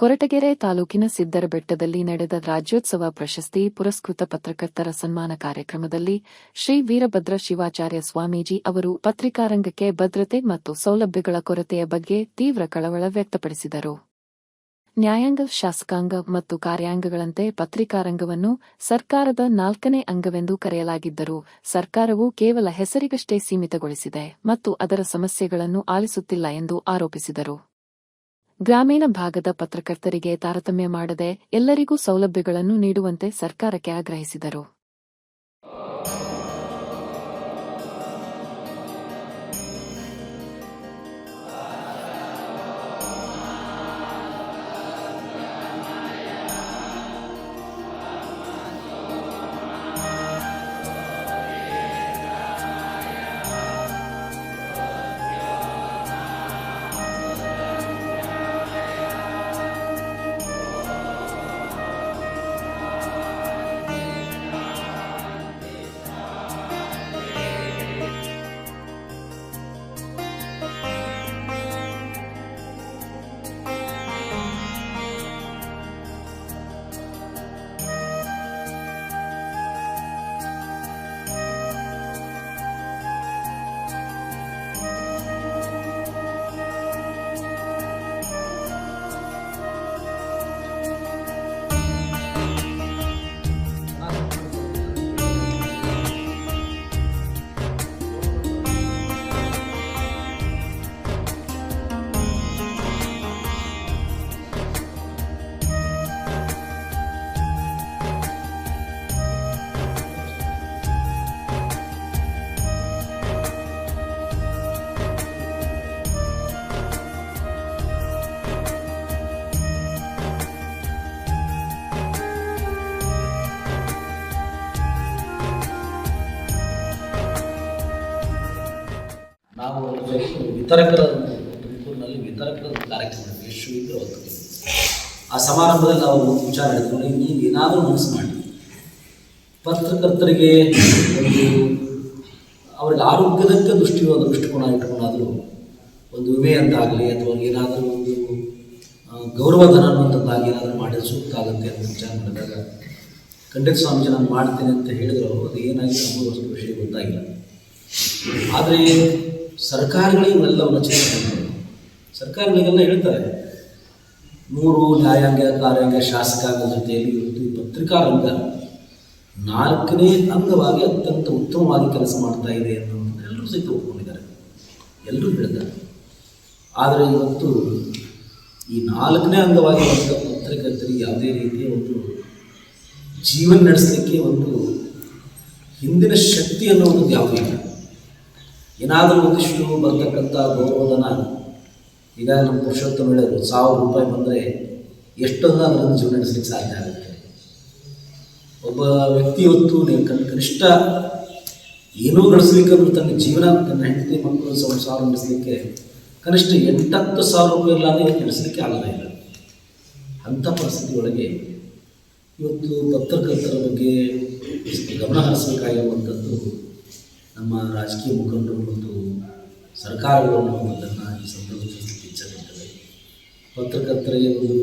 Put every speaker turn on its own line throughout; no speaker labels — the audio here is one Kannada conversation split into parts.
ಕೊರಟಗೆರೆ ತಾಲೂಕಿನ ಸಿದ್ದರಬೆಟ್ಟದಲ್ಲಿ ನಡೆದ ರಾಜ್ಯೋತ್ಸವ ಪ್ರಶಸ್ತಿ ಪುರಸ್ಕೃತ ಪತ್ರಕರ್ತರ ಸನ್ಮಾನ ಕಾರ್ಯಕ್ರಮದಲ್ಲಿ ಶ್ರೀ ವೀರಭದ್ರ ಶಿವಾಚಾರ್ಯ ಸ್ವಾಮೀಜಿ ಅವರು ಪತ್ರಿಕಾರಂಗಕ್ಕೆ ಭದ್ರತೆ ಮತ್ತು ಸೌಲಭ್ಯಗಳ ಕೊರತೆಯ ಬಗ್ಗೆ ತೀವ್ರ ಕಳವಳ ವ್ಯಕ್ತಪಡಿಸಿದರು. ನ್ಯಾಯಾಂಗ, ಶಾಸಕಾಂಗ ಮತ್ತು ಕಾರ್ಯಾಂಗಗಳಂತೆ ಪತ್ರಿಕಾರಂಗವನ್ನು ಸರ್ಕಾರದ 4ನೇ ಅಂಗವೆಂದು ಕರೆಯಲಾಗಿದ್ದರೂ ಸರ್ಕಾರವು ಕೇವಲ ಹೆಸರಿಗಷ್ಟೇ ಸೀಮಿತಗೊಳಿಸಿದೆ ಮತ್ತು ಅದರ ಸಮಸ್ಯೆಗಳನ್ನು ಆಲಿಸುತ್ತಿಲ್ಲ ಎಂದು ಆರೋಪಿಸಿದರು. ಗ್ರಾಮೀಣ ಭಾಗದ ಪತ್ರಕರ್ತರಿಗೆ ತಾರತಮ್ಯ ಮಾಡದೆ ಎಲ್ಲರಿಗೂ ಸೌಲಭ್ಯಗಳನ್ನು ನೀಡುವಂತೆ ಸರ್ಕಾರಕ್ಕೆ ಆಗ್ರಹಿಸಿದರು.
ನಾವು ವಿತರಕರ ತುಮಕೂರಿನಲ್ಲಿ ವಿತರಕರ ಕಾರ್ಯಕ್ರಮ ಎಷ್ಟು ಇದ್ದರೂ ಆ ಸಮಾರಂಭದಲ್ಲಿ ನಾವು ವಿಚಾರ ಹಿಡಿದುಕೊಂಡು ನೀವು ಏನಾದರೂ ಮನಸ್ಸು ಮಾಡಿ ಪತ್ರಕರ್ತರಿಗೆ ಒಂದು ಅವ್ರಿಗೆ ಆರೋಗ್ಯದಕ್ಕೆ ದೃಷ್ಟಿಕೋನ ಇಟ್ಕೊಂಡಾದರೂ ಒಂದು ವಿಮೆ ಅಂತಾಗಲಿ ಅಥವಾ ಏನಾದರೂ ಒಂದು ಗೌರವಧನ ಅನ್ನುವಂಥದ್ದಾಗಿ ಏನಾದರೂ ಮಾಡಿದ್ರೆ ಸೂಕ್ತ ಆಗುತ್ತೆ ಅಂತ ವಿಚಾರ ಮಾಡಿದಾಗ ಖಂಡಿತ ಸ್ವಾಮೀಜಿ ನಾನು ಮಾಡ್ತೇನೆ ಅಂತ ಹೇಳಿದ್ರು. ಅವರು ಅದು ಏನಾಗಿ ನಮಗೂ ಅಷ್ಟು ವಿಷಯ ಗೊತ್ತಾಗಿಲ್ಲ. ಆದರೆ ಸರ್ಕಾರಗಳಿಗೆ ಇವೆಲ್ಲವನ್ನು ಚಿಂತನೆ ಮಾಡಿ ಸರ್ಕಾರಗಳಿಗೆಲ್ಲ ಹೇಳ್ತಾರೆ 100 ನ್ಯಾಯಾಂಗ, ಕಾರ್ಯಾಂಗ, ಶಾಸಕಾಂಗದ ಜೊತೆಯಲ್ಲಿ ಇವತ್ತು ಈ ಪತ್ರಿಕಾರಂಗ 4ನೇ ಅಂಗವಾಗಿ ಅತ್ಯಂತ ಉತ್ತಮವಾಗಿ ಕೆಲಸ ಮಾಡ್ತಾ ಇದೆ ಅನ್ನೋದನ್ನು ಎಲ್ಲರೂ ಸಹಿತ ಒಪ್ಕೊಂಡಿದ್ದಾರೆ, ಎಲ್ಲರೂ ಹೇಳಿದ್ದಾರೆ. ಆದರೆ ಇವತ್ತು ಈ 4ನೇ ಅಂಗವಾಗಿ ಪತ್ರಕರ್ತರಿಗೆ ಯಾವುದೇ ರೀತಿಯ ಒಂದು ಜೀವನ ನಡೆಸಲಿಕ್ಕೆ ಒಂದು ಹಿಂದಿನ ಶಕ್ತಿ ಅನ್ನೋದು ಯಾವುದೂ ಇಲ್ಲ. ಏನಾದರೂ ಒಂದಿಷ್ಟು ಬರ್ತಕ್ಕಂಥ ಗೌರವಧನ, ಈಗ ನಮ್ಮ ಪುರುಷೋತ್ತಮ ಹೇಳಿದ್ರು 1000 ರೂಪಾಯಿ ಬಂದರೆ ಎಷ್ಟೊಂದು ಅದರಿಂದ ಜೀವನ ನಡೆಸಲಿಕ್ಕೆ ಸಾಧ್ಯ ಆಗುತ್ತೆ. ಒಬ್ಬ ವ್ಯಕ್ತಿ ಇವತ್ತು ಕನಿಷ್ಠ ಏನೂ ಗಳಿಸ್ಲಿಕ್ಕಂದ್ರೂ ತನ್ನ ಜೀವನ, ತನ್ನ ಹೆಂಡತಿ ಮಕ್ಕಳು ಸಂಸಾರ ನಡೆಸಲಿಕ್ಕೆ ಕನಿಷ್ಠ 8-10 ಸಾವಿರ ರೂಪಾಯಿ ಇಲ್ಲ ಅಂದರೆ ನಡೆಸಲಿಕ್ಕೆ ಆಗೋದೇ ಇಲ್ಲ. ಅಂಥ ಪರಿಸ್ಥಿತಿ ಒಳಗೆ ಇವತ್ತು ಪತ್ರಕರ್ತರ ಬಗ್ಗೆ ಗಮನ ಹರಿಸಬೇಕಾಗಿರುವಂಥದ್ದು ನಮ್ಮ ರಾಜಕೀಯ ಮುಖಂಡರು ಮತ್ತು ಸರ್ಕಾರಗಳು ಅನ್ನುವಂಥದ್ದನ್ನು ಈ ಸಂದರ್ಭದಲ್ಲಿ ಇಚ್ಛೆಪಡ್ತದೆ. ಪತ್ರಕರ್ತರಿಗೆ ಒಂದು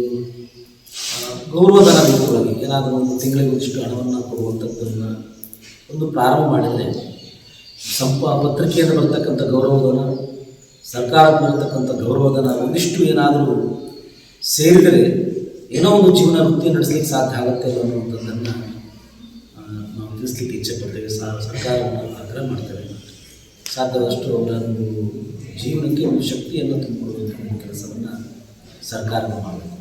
ಗೌರವಧನ ರೀತಿಯಾಗಿ ಏನಾದರೂ ಒಂದು ತಿಂಗಳಿಗೆ ಒಂದಿಷ್ಟು ಹಣವನ್ನು ಕೊಡುವಂಥದ್ದನ್ನು ಒಂದು ಪ್ರಾರಂಭ ಮಾಡಿದರೆ ಪತ್ರಿಕೆಯಿಂದ ಬರ್ತಕ್ಕಂಥ ಗೌರವಧನ, ಸರ್ಕಾರಕ್ಕೆ ಬರ್ತಕ್ಕಂಥ ಗೌರವಧನ ಒಂದಿಷ್ಟು ಏನಾದರೂ ಸೇರಿದರೆ ಏನೋ ಒಂದು ಜೀವನ ವೃತ್ತಿ ನಡೆಸಲಿಕ್ಕೆ ಸಾಧ್ಯ ಆಗುತ್ತೆ ಅನ್ನುವಂಥದ್ದನ್ನು ನಾವು ತಿಳಿಸ್ಲಿಕ್ಕೆ ಇಚ್ಛೆಪಡ್ತೇವೆ. ಸರ್ಕಾರವನ್ನು ಆಗ್ರಹ ಮಾಡ್ತೇವೆ. ಸಾಧ್ಯದಷ್ಟು ಅವರ ಒಂದು ಜೀವನಕ್ಕೆ ಒಂದು ಶಕ್ತಿಯನ್ನು ತುಂಬಿಕೊಡುವಂಥ ಕೆಲಸವನ್ನು ಸರ್ಕಾರ ಮಾಡಬೇಕು.